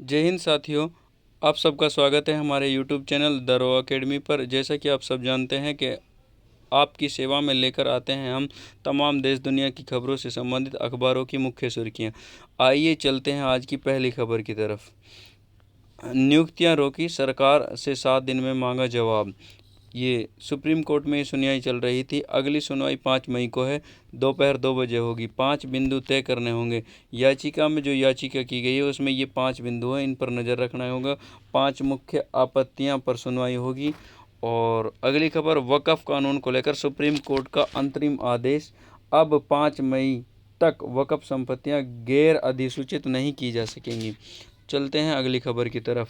जय हिंद साथियों, आप सबका स्वागत है हमारे YouTube channel the raw academy पर। जैसा कि आप सब जानते हैं कि आपकी सेवा में लेकर आते हैं हम तमाम देश दुनिया की खबरों से संबंधित अखबारों की मुख्य सुर्खियां। आइए चलते हैं आज की पहली खबर की तरफ। नियुक्तियां रोकी, सरकार से 7 दिन में मांगा जवाब। ये सुप्रीम कोर्ट में सुनवाई चल रही थी। अगली सुनवाई 5 मई को है, दोपहर 2 बजे होगी। 5 बिंदु तय करने होंगे। याचिका में जो याचिका की गई है उसमें ये 5 बिंदु हैं, इन पर नज़र रखना होगा। 5 मुख्य आपत्तियां पर सुनवाई होगी। और अगली खबर, वक्फ कानून को लेकर सुप्रीम कोर्ट का अंतरिम आदेश। अब 5 मई तक वक्फ संपत्तियां गैर अधिसूचित नहीं की जा सकेंगी। चलते हैं अगली खबर की तरफ।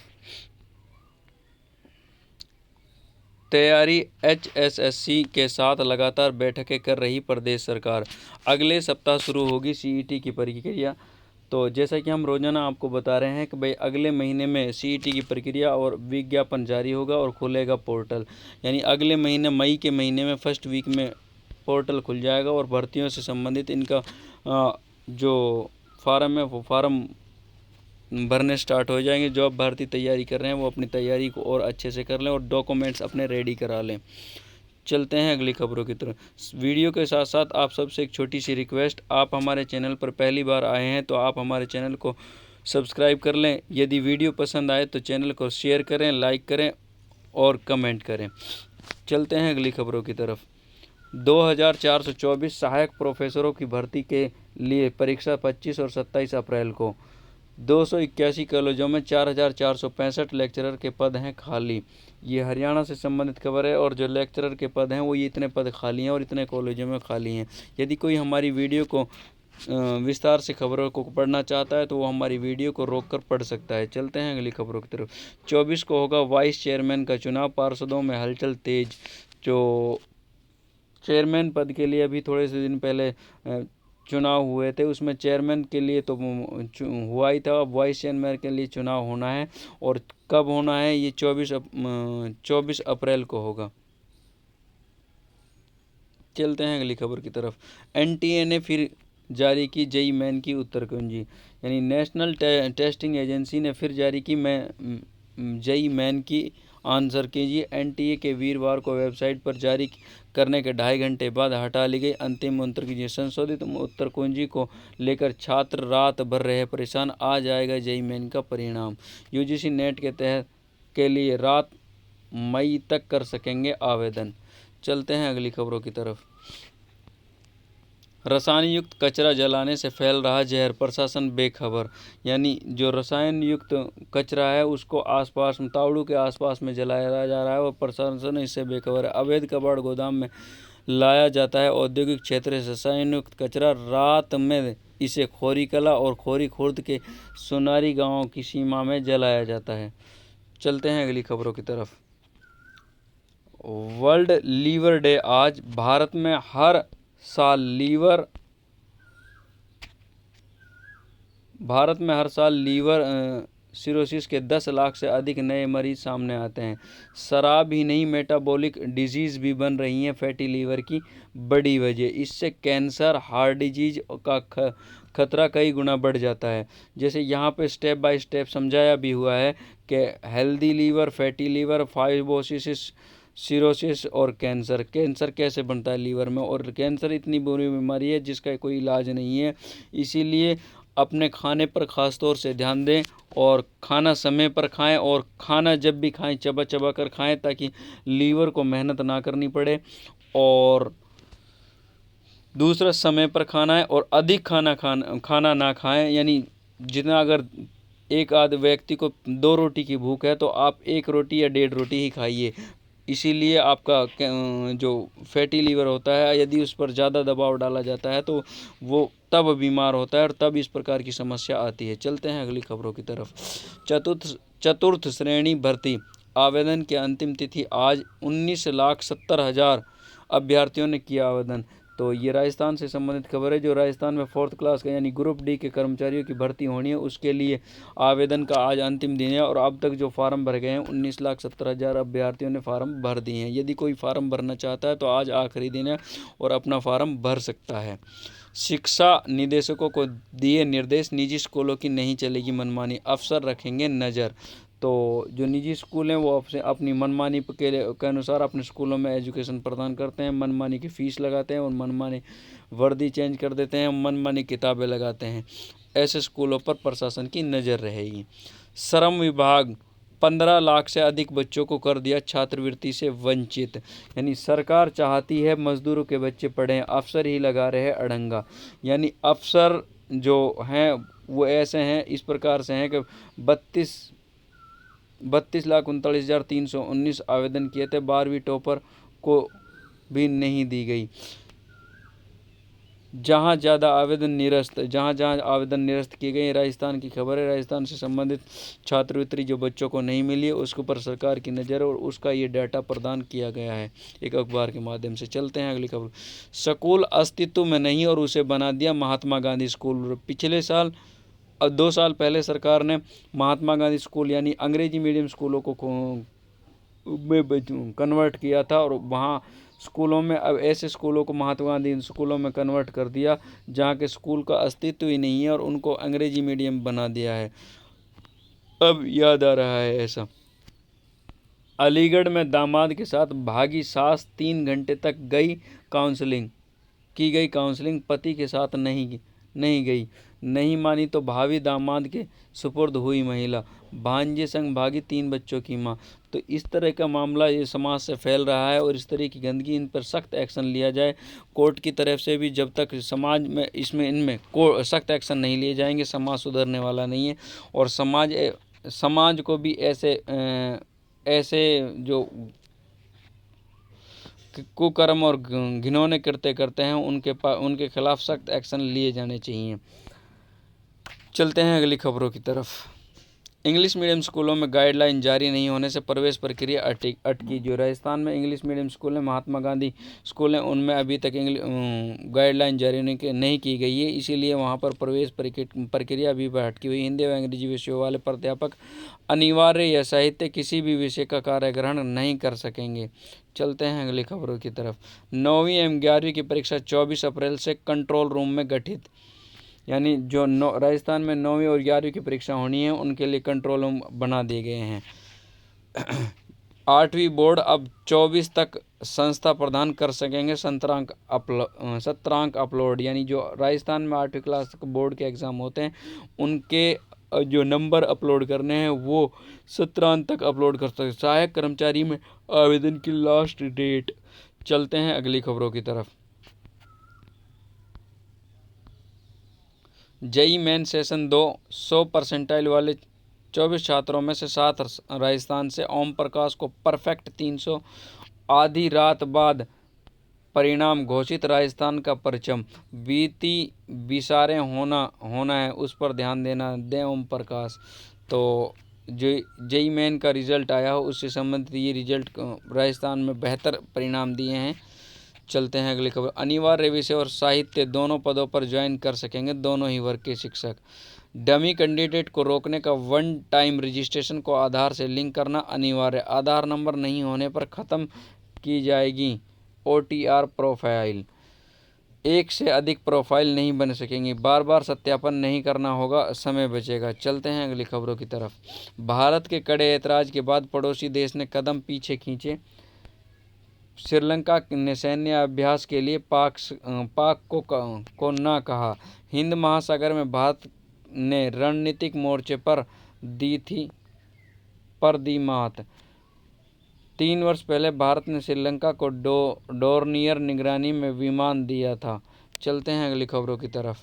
तैयारी, एचएसएससी के साथ लगातार बैठकें कर रही प्रदेश सरकार। अगले सप्ताह शुरू होगी सीईटी की प्रक्रिया। तो जैसा कि हम रोजाना आपको बता रहे हैं कि भाई अगले महीने में सीईटी की प्रक्रिया और विज्ञापन जारी होगा और खुलेगा पोर्टल। यानी अगले महीने मई के महीने में फर्स्ट वीक में पोर्टल खुल जाएगा और भर्तियों से संबंधित इनका जो फार्म है वो फार्म भरने स्टार्ट हो जाएंगे। जो आप भर्ती तैयारी कर रहे हैं वो अपनी तैयारी को और अच्छे से कर लें और डॉक्यूमेंट्स अपने रेडी करा लें। चलते हैं अगली खबरों की तरफ। वीडियो के साथ साथ आप सबसे एक छोटी सी रिक्वेस्ट, आप हमारे चैनल पर पहली बार आए हैं तो आप हमारे चैनल को सब्सक्राइब कर लें। यदि वीडियो पसंद आए तो चैनल को शेयर करें, लाइक करें और कमेंट करें। चलते हैं अगली खबरों की तरफ। 2424 सहायक प्रोफेसरों की भर्ती के लिए परीक्षा 25 और 27 अप्रैल को। 281 कॉलेजों में 4465 लेक्चरर के पद हैं खाली। ये हरियाणा से संबंधित खबर है और जो लेक्चरर के पद हैं वो ये इतने पद खाली हैं और इतने कॉलेजों में खाली हैं। यदि कोई हमारी वीडियो को विस्तार से खबरों को पढ़ना चाहता है तो वो हमारी वीडियो को रोककर पढ़ सकता है। चलते हैं अगली खबरों की तरफ। 24 को होगा वाइस चेयरमैन का चुनाव, पार्षदों में हलचल तेज। जो चेयरमैन पद के लिए अभी थोड़े से दिन पहले चुनाव हुए थे, उसमें चेयरमैन के लिए तो हुआ ही था, अब वाइस चेयरमैन के लिए चुनाव होना है। और कब होना है ये 24 अप्रैल को होगा। चलते हैं अगली खबर की तरफ। एनटीए ने फिर जारी की जेईई मेन की उत्तर कुंजी। यानी नेशनल टेस्टिंग एजेंसी ने फिर जारी की जेईई मेन की आंसर कीजिए। एनटीए के वीरवार को वेबसाइट पर जारी करने के 2.5 घंटे बाद हटा ली गई अंतिम उत्तर कुंजी। संशोधित उत्तर कुंजी को लेकर छात्र रात भर रहे परेशान। आ जाएगा जेईई मेन का परिणाम। यूजीसी नेट के तहत के लिए रात मई तक कर सकेंगे आवेदन। चलते हैं अगली खबरों की तरफ। रसायन युक्त कचरा जलाने से फैल रहा जहर, प्रशासन बेखबर। यानी जो रसायन युक्त कचरा है उसको आसपास में तावड़ू के आसपास में जलाया जा रहा है और प्रशासन इससे बेखबर है। अवैध कबाड़ गोदाम में लाया जाता है। औद्योगिक क्षेत्र से रसायन युक्त कचरा रात में इसे खोरी कला और खोरी खुर्द के सोनारी गांवों की सीमा में जलाया जाता है। चलते हैं अगली खबरों की तरफ। वर्ल्ड लीवर डे आज। भारत में हर साल लीवर सिरोसिस के 10 लाख से अधिक नए मरीज सामने आते हैं। शराब ही नहीं, मेटाबॉलिक डिजीज़ भी बन रही हैं फैटी लीवर की बड़ी वजह। इससे कैंसर, हार्ट डिजीज का खतरा कई गुना बढ़ जाता है। जैसे यहाँ पे स्टेप बाय स्टेप समझाया भी हुआ है कि healthy liver, fatty liver, fibrosis, cirrhosis और कैंसर कैसे बनता है लीवर में। और कैंसर इतनी बुरी बीमारी है जिसका कोई इलाज नहीं है। इसीलिए अपने खाने पर ख़ास तौर से ध्यान दें और खाना समय पर खाएं और खाना जब भी खाएं चबा चबा कर खाएं ताकि लीवर को मेहनत ना करनी पड़े। और दूसरा, समय पर खाना है और अधिक खाना ना खाएं। यानी जितना, अगर एक आध व्यक्ति को 2 रोटी की भूख है तो आप 1 रोटी या 1.5 रोटी ही खाइए। इसीलिए आपका जो फैटी लीवर होता है, यदि उस पर ज़्यादा दबाव डाला जाता है तो वो तब बीमार होता है और तब इस प्रकार की समस्या आती है। चलते हैं अगली खबरों की तरफ। चतुर्थ श्रेणी भर्ती आवेदन की अंतिम तिथि आज। 19,70,000 अभ्यर्थियों ने किया आवेदन। तो ये राजस्थान से संबंधित खबर है। जो राजस्थान में 4th क्लास का यानी ग्रुप डी के कर्मचारियों की भर्ती होनी है उसके लिए आवेदन का आज अंतिम दिन है। और अब तक जो फार्म भर गए हैं 19,70,000 अभ्यर्थियों ने फार्म भर दिए हैं। यदि कोई फार्म भरना चाहता है तो आज आखिरी दिन है और अपना फार्म भर सकता है। शिक्षा निदेशकों को दिए निर्देश, निजी स्कूलों की नहीं चलेगी मनमानी, अफसर रखेंगे नज़र। तो जो निजी स्कूल हैं वो अपनी मनमानी के अनुसार अपने स्कूलों में एजुकेशन प्रदान करते हैं, मनमानी की फ़ीस लगाते हैं और मनमानी वर्दी चेंज कर देते हैं, मनमानी किताबें लगाते हैं। ऐसे स्कूलों पर प्रशासन की नज़र रहेगी। श्रम विभाग 15 लाख से अधिक बच्चों को कर दिया छात्रवृत्ति से वंचित। यानी सरकार चाहती है मजदूरों के बच्चे पढ़ें, अफसर ही लगा रहे अड़ंगा। यानी अफसर जो हैं वो ऐसे हैं, इस प्रकार से हैं कि 32,39,319 आवेदन किए थे, 12वीं टॉपर को भी नहीं दी गई। जहाँ आवेदन निरस्त किए गए। राजस्थान की खबर है, राजस्थान से संबंधित छात्रवृत्ति जो बच्चों को नहीं मिली है उसके ऊपर सरकार की नज़र और उसका ये डाटा प्रदान किया गया है एक अखबार के माध्यम से। चलते हैं अगली खबर। स्कूल अस्तित्व में नहीं और उसे बना दिया महात्मा गांधी स्कूल। पिछले साल 2 साल पहले सरकार ने महात्मा गांधी स्कूल यानी अंग्रेजी मीडियम स्कूलों को में कन्वर्ट किया था और वहाँ स्कूलों में अब ऐसे स्कूलों को महात्मा गांधी स्कूलों में कन्वर्ट कर दिया जहाँ के स्कूल का अस्तित्व ही नहीं है और उनको अंग्रेजी मीडियम बना दिया है। अब याद आ रहा है ऐसा। अलीगढ़ में दामाद के साथ भागी सास 3 घंटे तक की गई काउंसलिंग, पति के साथ नहीं गई, नहीं मानी तो भावी दामाद के सुपुर्द हुई महिला, भांजे संग भागी 3 बच्चों की मां। तो इस तरह का मामला ये समाज से फैल रहा है और इस तरह की गंदगी, इन पर सख्त एक्शन लिया जाए। कोर्ट की तरफ से भी जब तक समाज में इनमें सख्त एक्शन नहीं लिए जाएंगे समाज सुधरने वाला नहीं है। और समाज को भी ऐसे जो कुकर्म और घिनौने कृत्य करते हैं उनके खिलाफ सख्त एक्शन लिए जाने चाहिए। चलते हैं अगली खबरों की तरफ। इंग्लिश मीडियम स्कूलों में गाइडलाइन जारी नहीं होने से प्रवेश प्रक्रिया अटकी। जो राजस्थान में इंग्लिश मीडियम स्कूल हैं, महात्मा गांधी स्कूल हैं, उनमें अभी तक गाइडलाइन जारी नहीं की गई है, इसीलिए वहां पर प्रवेश प्रक्रिया अभी अटकी हुई। हिंदी व अंग्रेजी विषयों वाले प्राध्यापक अनिवार्य या साहित्य किसी भी विषय का कार्यग्रहण नहीं कर सकेंगे। चलते हैं अगली खबरों की तरफ। 9वीं एवं 11वीं की परीक्षा 24 अप्रैल से कंट्रोल रूम में गठित। यानी जो राजस्थान में 9वीं और 11वीं की परीक्षा होनी है उनके लिए कंट्रोल रूम बना दिए गए हैं। 8वीं बोर्ड अब 24 तक संस्था प्रदान कर सकेंगे 17 अंक अपलोड। यानी जो राजस्थान में 8वीं क्लास तक बोर्ड के एग्ज़ाम होते हैं उनके जो नंबर अपलोड करने हैं वो 17 अंक तक अपलोड कर सकते। सहायक कर्मचारी में आवेदन की लास्ट डेट। चलते हैं अगली खबरों की तरफ। जेई मेन सेशन 2 100 परसेंटाइल वाले 24 छात्रों में से 7 राजस्थान से। ओम प्रकाश को परफेक्ट 300। आधी रात बाद परिणाम घोषित, राजस्थान का परचम। बीती बिसारे होना है, उस पर ध्यान देना दें ओम प्रकाश। तो जो जेई मेन का रिजल्ट आया हो उससे संबंधित ये रिजल्ट राजस्थान में बेहतर परिणाम दिए हैं। चलते हैं अगली खबर। अनिवार्य विषय और साहित्य दोनों पदों पर ज्वाइन कर सकेंगे दोनों ही वर्ग के शिक्षक। डमी कैंडिडेट को रोकने का 1 टाइम रजिस्ट्रेशन को आधार से लिंक करना अनिवार्य। आधार नंबर नहीं होने पर ख़त्म की जाएगी OTR प्रोफाइल। एक से अधिक प्रोफाइल नहीं बन सकेंगी। बार बार सत्यापन नहीं करना होगा, समय बचेगा। चलते हैं अगली खबरों की तरफ। भारत के कड़े ऐतराज़ के बाद पड़ोसी देश ने कदम पीछे खींचे। श्रीलंका ने सैन्य अभ्यास के लिए पाक को ना कहा। हिंद महासागर में भारत ने रणनीतिक मोर्चे पर दी मात। 3 वर्ष पहले भारत ने श्रीलंका को डोर्नियर निगरानी में विमान दिया था। चलते हैं अगली खबरों की तरफ।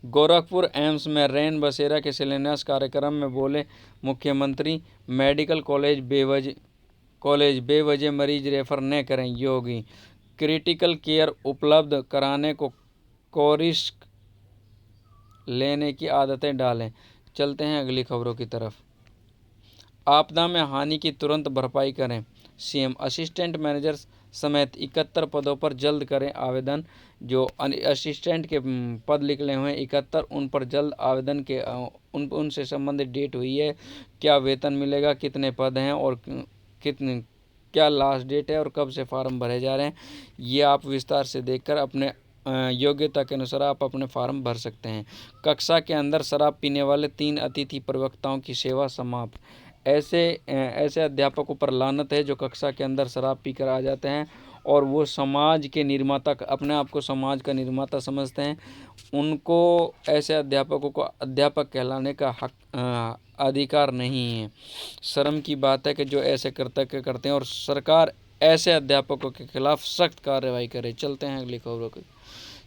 गोरखपुर एम्स में रेन बसेरा के शिलान्यास कार्यक्रम में बोले मुख्यमंत्री, मेडिकल कॉलेज बेवजह मरीज रेफर न करें। योगी, क्रिटिकल केयर उपलब्ध कराने को रिस्क लेने की आदतें डालें। चलते हैं अगली खबरों की तरफ। आपदा में हानि की तुरंत भरपाई करें। सीएम, असिस्टेंट मैनेजर समेत 71 पदों पर जल्द करें आवेदन। जो असिस्टेंट के पद निकले हुए हैं 71, उन पर जल्द आवेदन के उनसे संबंधित डेट हुई है, क्या वेतन मिलेगा, कितने पद हैं और क्या लास्ट डेट है और कब से फार्म भरे जा रहे हैं, ये आप विस्तार से देखकर अपने योग्यता के अनुसार आप अपने फॉर्म भर सकते हैं। कक्षा के अंदर शराब पीने वाले 3 अतिथि प्रवक्ताओं की सेवा समाप्त। ऐसे अध्यापकों पर लानत है जो कक्षा के अंदर शराब पीकर आ जाते हैं और वो समाज के निर्माता, अपने आप को समाज का निर्माता समझते हैं। उनको, ऐसे अध्यापकों को अध्यापक कहलाने का अधिकार नहीं है। शर्म की बात है कि जो ऐसे कर्तव्य करते हैं, और सरकार ऐसे अध्यापकों के खिलाफ सख्त कार्रवाई करे। चलते हैं अगली खबरों की।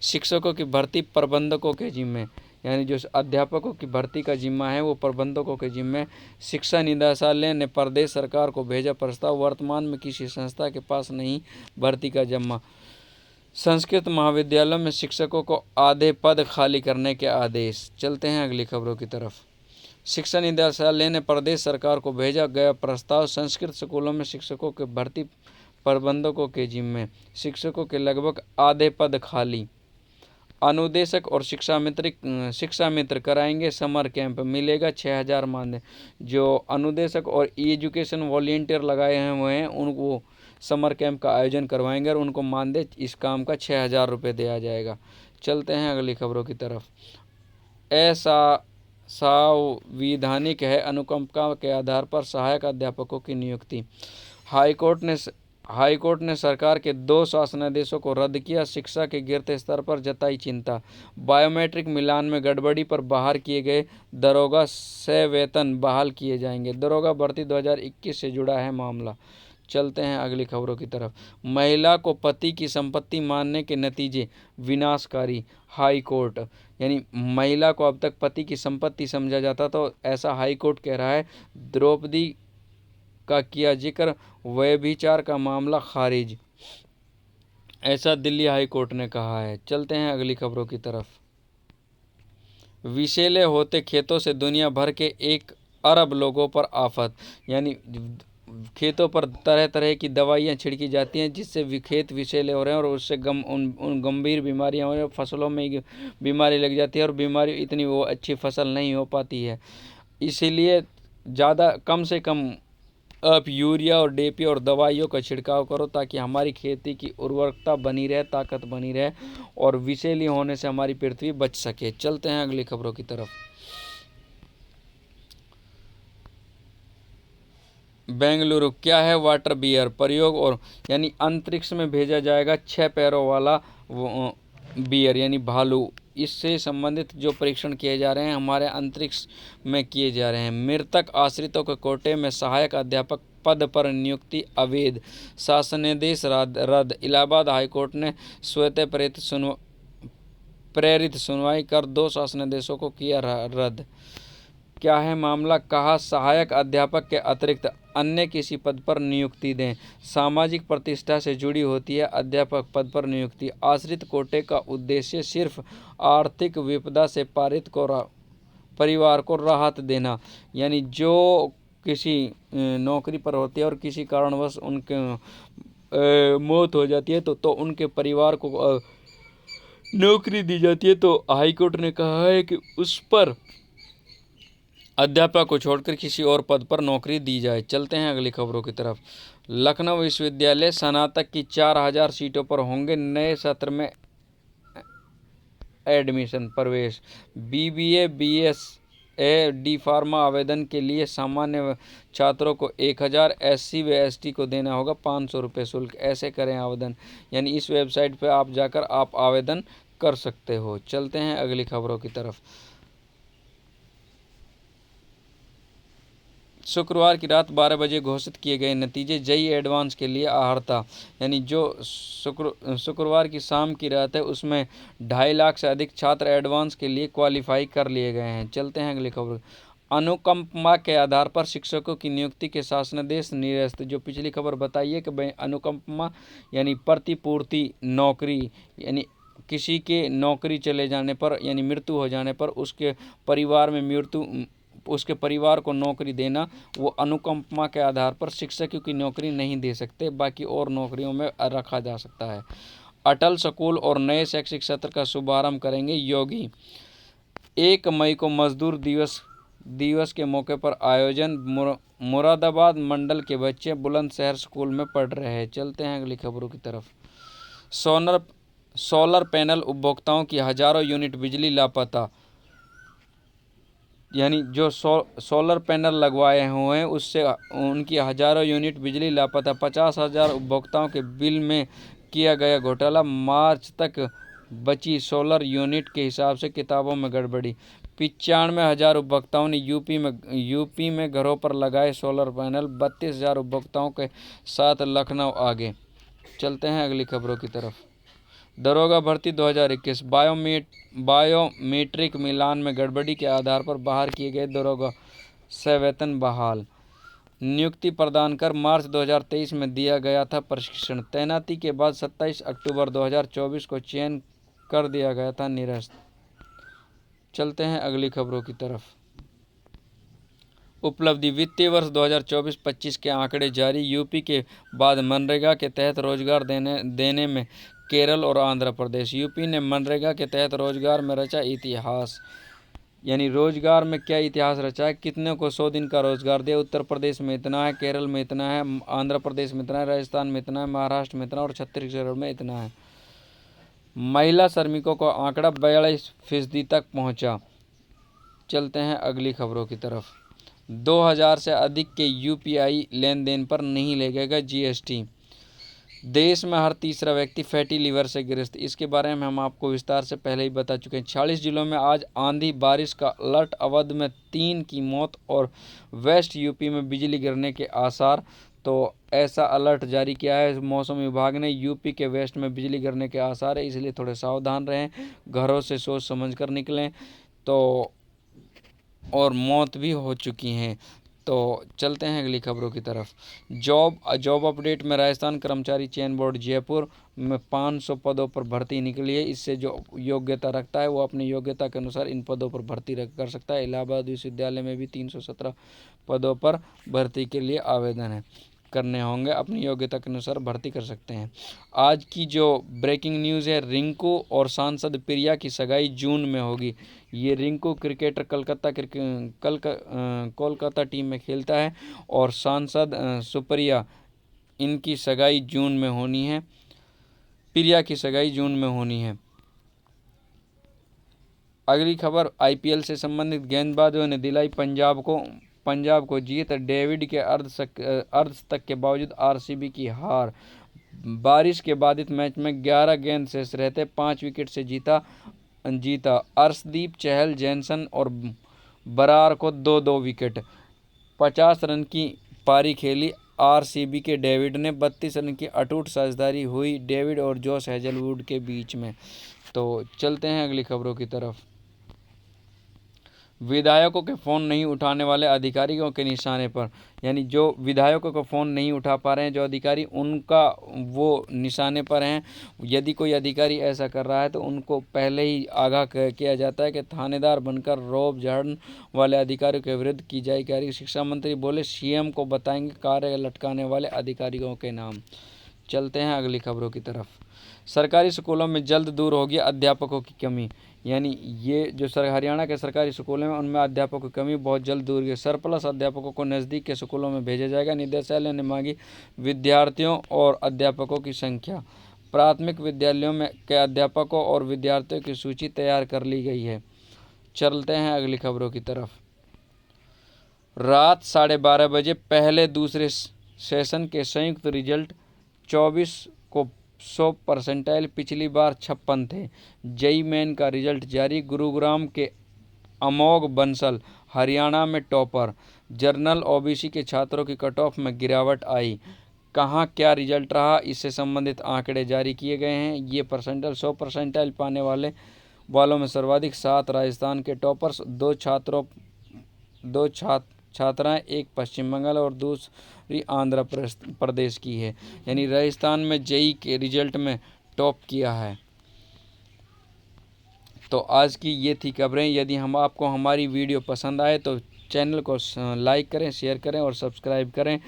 शिक्षकों की भर्ती प्रबंधकों के जिम्मे, यानी जो अध्यापकों की भर्ती का जिम्मा है वो प्रबंधकों के जिम्मे। शिक्षा निदेशालय ने प्रदेश सरकार को भेजा प्रस्ताव, वर्तमान में किसी संस्था के पास नहीं भर्ती का जिम्मा। संस्कृत महाविद्यालयों में शिक्षकों को आधे पद खाली करने के आदेश। चलते हैं अगली खबरों की तरफ। शिक्षा निदेशालय ने प्रदेश सरकार को भेजा गया प्रस्ताव, संस्कृत स्कूलों में शिक्षकों की भर्ती प्रबंधकों के जिम्मे। शिक्षकों के लगभग आधे पद खाली। अनुदेशक और शिक्षा मित्र कराएंगे समर कैंप, मिलेगा 6000 मानदेय। जो अनुदेशक और एजुकेशन वॉलंटियर लगाए हुए हैं उनको समर कैंप का आयोजन करवाएंगे और उनको मानदेय इस काम का 6000 रुपये दिया जाएगा। चलते हैं अगली खबरों की तरफ। ऐसा संवैधानिक है अनुकंपा के आधार पर सहायक अध्यापकों की नियुक्ति। हाईकोर्ट ने सरकार के 2 शासनादेशों को रद्द किया। शिक्षा के गिरते स्तर पर जताई चिंता। बायोमेट्रिक मिलान में गड़बड़ी पर बाहर किए गए दरोगा से वेतन बहाल किए जाएंगे। दरोगा भर्ती 2021 से जुड़ा है मामला। चलते हैं अगली खबरों की तरफ। महिला को पति की संपत्ति मानने के नतीजे विनाशकारी। हाई कोर्ट, यानी महिला को अब तक पति की संपत्ति समझा जाता, तो ऐसा हाई कोर्ट कह रहा है। द्रौपदी का किया जिक्र, व्यभिचार का मामला खारिज, ऐसा दिल्ली हाई कोर्ट ने कहा है। चलते हैं अगली खबरों की तरफ। विषैले होते खेतों से दुनिया भर के 1 अरब लोगों पर आफत, यानी खेतों पर तरह तरह की दवाइयाँ छिड़की जाती हैं जिससे खेत विषैले हो रहे हैं और उससे उन गंभीर बीमारियाँ हो रही हैं। फसलों में बीमारी लग जाती है और बीमारी इतनी वो अच्छी फसल नहीं हो पाती है। इसीलिए कम से कम आप यूरिया और डीएपी और दवाइयों का छिड़काव करो ताकि हमारी खेती की उर्वरकता बनी रहे, ताकत बनी रहे और विषैली होने से हमारी पृथ्वी बच सके। चलते हैं अगली खबरों की तरफ। बेंगलुरु, क्या है वाटर बियर प्रयोग, और यानी अंतरिक्ष में भेजा जाएगा 6 पैरों वाला बियर यानी भालू। इससे संबंधित जो परीक्षण किए जा रहे हैं हमारे अंतरिक्ष में किए जा रहे हैं। मृतक आश्रितों के कोटे में सहायक अध्यापक पद पर नियुक्ति अवैध, शासनादेश रद्द। इलाहाबाद हाईकोर्ट ने स्वतः प्रेरित सुनवाई कर 2 शासनादेशों को किया रद्द। क्या है मामला, कहा सहायक अध्यापक के अतिरिक्त अन्य किसी पद पर नियुक्ति दें। सामाजिक प्रतिष्ठा से जुड़ी होती है अध्यापक पद पर नियुक्ति। आश्रित कोटे का उद्देश्य सिर्फ आर्थिक विपदा से परिवार को राहत देना, यानी जो किसी नौकरी पर होती है और किसी कारणवश उनके मौत हो जाती है तो उनके परिवार को नौकरी दी जाती है। तो हाईकोर्ट ने कहा है कि उस पर अध्यापक को छोड़कर किसी और पद पर नौकरी दी जाए। चलते हैं अगली खबरों की तरफ। लखनऊ विश्वविद्यालय स्नातक की 4000 सीटों पर होंगे नए सत्र में एडमिशन प्रवेश। बीबीए, बीएसए, डी फार्मा आवेदन के लिए सामान्य छात्रों को 1000, एससी व एसटी को देना होगा 500 रुपये शुल्क। ऐसे करें आवेदन, यानी इस वेबसाइट पर आप जाकर आप आवेदन कर सकते हो। चलते हैं अगली खबरों की तरफ। शुक्रवार की रात 12 बजे घोषित किए गए नतीजे। जेईई एडवांस के लिए आहर्ता, यानी जो शुक्रवार की शाम की रात है उसमें 2.5 लाख से अधिक छात्र एडवांस के लिए क्वालिफाई कर लिए गए हैं। चलते हैं अगली खबर। अनुकंपा के आधार पर शिक्षकों की नियुक्ति के शासनादेश निरस्त। जो पिछली खबर बताइए कि भाई अनुकंपा यानी प्रतिपूर्ति नौकरी, यानी किसी के नौकरी चले जाने पर यानी मृत्यु हो जाने पर उसके परिवार को नौकरी देना, वो अनुकंपा के आधार पर शिक्षकों की नौकरी नहीं दे सकते, बाकी और नौकरियों में रखा जा सकता है। अटल स्कूल और नए शैक्षिक सत्र का शुभारंभ करेंगे योगी। 1 मई को मजदूर दिवस के मौके पर आयोजन। मुरादाबाद मंडल के बच्चे बुलंदशहर स्कूल में पढ़ रहे हैं। चलते हैं अगली खबरों की तरफ। सोलर पैनल उपभोक्ताओं की हज़ारों यूनिट बिजली लापता। यानी जो सोलर पैनल लगवाए हुए हैं उससे उनकी हज़ारों यूनिट बिजली लापता। 50,000 उपभोक्ताओं के बिल में किया गया घोटाला। मार्च तक बची सोलर यूनिट के हिसाब से किताबों में गड़बड़ी। 95,000 उपभोक्ताओं ने यूपी में घरों पर लगाए सोलर पैनल। 32,000 उपभोक्ताओं के साथ लखनऊ आगे। चलते हैं अगली खबरों की तरफ। दरोगा भर्ती 2021 बायोमेट्रिक मिलान में गड़बड़ी के आधार पर बाहर किए गए दरोगा सवेतन बहाल। नियुक्ति प्रदान कर मार्च 2023 में दिया गया था प्रशिक्षण। तैनाती के बाद 27 अक्टूबर 2024 को चयन कर दिया गया था निरस्त। चलते हैं अगली खबरों की तरफ। उपलब्धि वित्तीय वर्ष 2024-25 के आंकड़े जारी। यूपी के बाद मनरेगा के तहत रोजगार देने में केरल और आंध्र प्रदेश। यूपी ने मनरेगा के तहत रोजगार में रचा इतिहास। यानी रोजगार में क्या इतिहास रचा है, कितने को 100 दिन का रोजगार दिया। उत्तर प्रदेश में इतना है, केरल में इतना है, आंध्र प्रदेश में इतना है, राजस्थान में इतना है, महाराष्ट्र में इतना और छत्तीसगढ़ में इतना है। महिला श्रमिकों का आंकड़ा 42% तक पहुंचा। चलते हैं अगली खबरों की तरफ। 2000 से अधिक के यूपीआई लेन देन पर नहीं लगेगा जीएसटी। देश में हर तीसरा व्यक्ति फैटी लीवर से ग्रस्त। इसके बारे में हम आपको विस्तार से पहले ही बता चुके हैं। 40 जिलों में आज आंधी बारिश का अलर्ट। अवध में 3 की मौत और वेस्ट यूपी में बिजली गिरने के आसार। तो ऐसा अलर्ट जारी किया है मौसम विभाग ने। यूपी के वेस्ट में बिजली गिरने के आसार है, इसलिए थोड़े सावधान रहें, घरों से सोच समझ कर निकलें। तो और मौत भी हो चुकी हैं। तो चलते हैं अगली खबरों की तरफ। जॉब अपडेट में राजस्थान कर्मचारी चयन बोर्ड जयपुर में 500 पदों पर भर्ती निकली है। इससे जो योग्यता रखता है वो अपनी योग्यता के अनुसार इन पदों पर भर्ती कर सकता है। इलाहाबाद विश्वविद्यालय में भी 317 पदों पर भर्ती के लिए आवेदन करने होंगे, अपनी योग्यता के अनुसार भर्ती कर सकते हैं। आज की जो ब्रेकिंग न्यूज़ है, रिंकू और सांसद प्रिया की सगाई जून में होगी। ये रिंकू क्रिकेटर कोलकाता टीम में खेलता है और सांसद सुप्रिया, इनकी सगाई जून में होनी है। प्रिया की सगाई जून में होनी है। अगली खबर आईपीएल से संबंधित। गेंदबाजों ने दिलाई पंजाब को जीत। डेविड के अर्धशतक के बावजूद आरसीबी की हार। बारिश के बाधित मैच में 11 गेंद शेष रहते 5 विकेट से जीता। अर्शदीप चहल, जैनसन और बरार को 2-2 विकेट। 50 रन की पारी खेली आरसीबी के डेविड ने। 32 रन की अटूट साझेदारी हुई डेविड और जॉस हेजलवुड के बीच में। तो चलते हैं अगली खबरों की तरफ। विधायकों के फ़ोन नहीं उठाने वाले अधिकारियों के निशाने पर। यानी जो विधायकों का फ़ोन नहीं उठा पा रहे हैं जो अधिकारी, उनका वो निशाने पर हैं। यदि कोई अधिकारी ऐसा कर रहा है तो उनको पहले ही आगाह किया जाता है कि थानेदार बनकर रौब झाड़ने वाले अधिकारियों के विरुद्ध की जाए कार्रवाई। शिक्षा मंत्री बोले सीएम को बताएंगे कार्य लटकाने वाले अधिकारियों के नाम। चलते हैं अगली खबरों की तरफ। सरकारी स्कूलों में जल्द दूर होगी अध्यापकों की कमी। यानी ये जो हरियाणा के सरकारी स्कूलों में उनमें अध्यापकों की कमी बहुत जल्द दूर होगी। सरप्लस अध्यापकों को नज़दीक के स्कूलों में भेजा जाएगा। निदेशालय ने मांगी विद्यार्थियों और अध्यापकों की संख्या। प्राथमिक विद्यालयों में के अध्यापकों और विद्यार्थियों की सूची तैयार कर ली गई है। चलते हैं अगली खबरों की तरफ। रात 12:30 बजे पहले दूसरे सेशन के संयुक्त रिजल्ट। 24 को 100 पिछली बार 56 थे। जेईई मेन का रिजल्ट जारी। गुरुग्राम के अमोघ बंसल हरियाणा में टॉपर। जनरल ओबीसी के छात्रों की कट ऑफ में गिरावट आई। कहाँ क्या रिजल्ट रहा, इससे संबंधित आंकड़े जारी किए गए हैं। ये 100 पाने वालों में सर्वाधिक 7 राजस्थान के टॉपर्स, 2 छात्राएं, एक पश्चिम बंगाल और दूसरी आंध्र प्रदेश की है। यानी राजस्थान में जेईई के रिजल्ट में टॉप किया है। तो आज की ये थी खबरें। यदि आपको हमारी वीडियो पसंद आए तो चैनल को लाइक करें, शेयर करें और सब्सक्राइब करें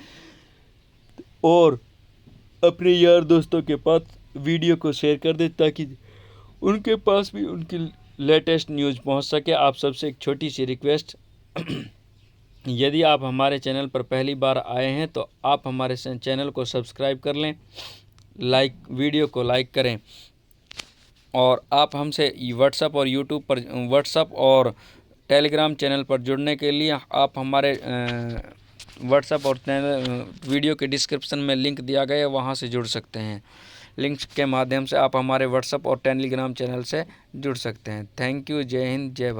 और अपने यार दोस्तों के पास वीडियो को शेयर कर दें ताकि उनके पास भी उनकी लेटेस्ट न्यूज़ पहुंच सके। आप सबसे एक छोटी सी रिक्वेस्ट, यदि आप हमारे चैनल पर पहली बार आए हैं तो आप हमारे चैनल को सब्सक्राइब कर लें, वीडियो को लाइक करें और आप हमसे व्हाट्सएप और यूट्यूब पर व्हाट्सएप और टेलीग्राम चैनल पर जुड़ने के लिए आप हमारे व्हाट्सएप और वीडियो के डिस्क्रिप्शन में लिंक दिया गया है, वहाँ से जुड़ सकते हैं। लिंक के माध्यम से आप हमारे व्हाट्सएप और टेलीग्राम चैनल से जुड़ सकते हैं। Thank you. जय हिंद, जय भारत।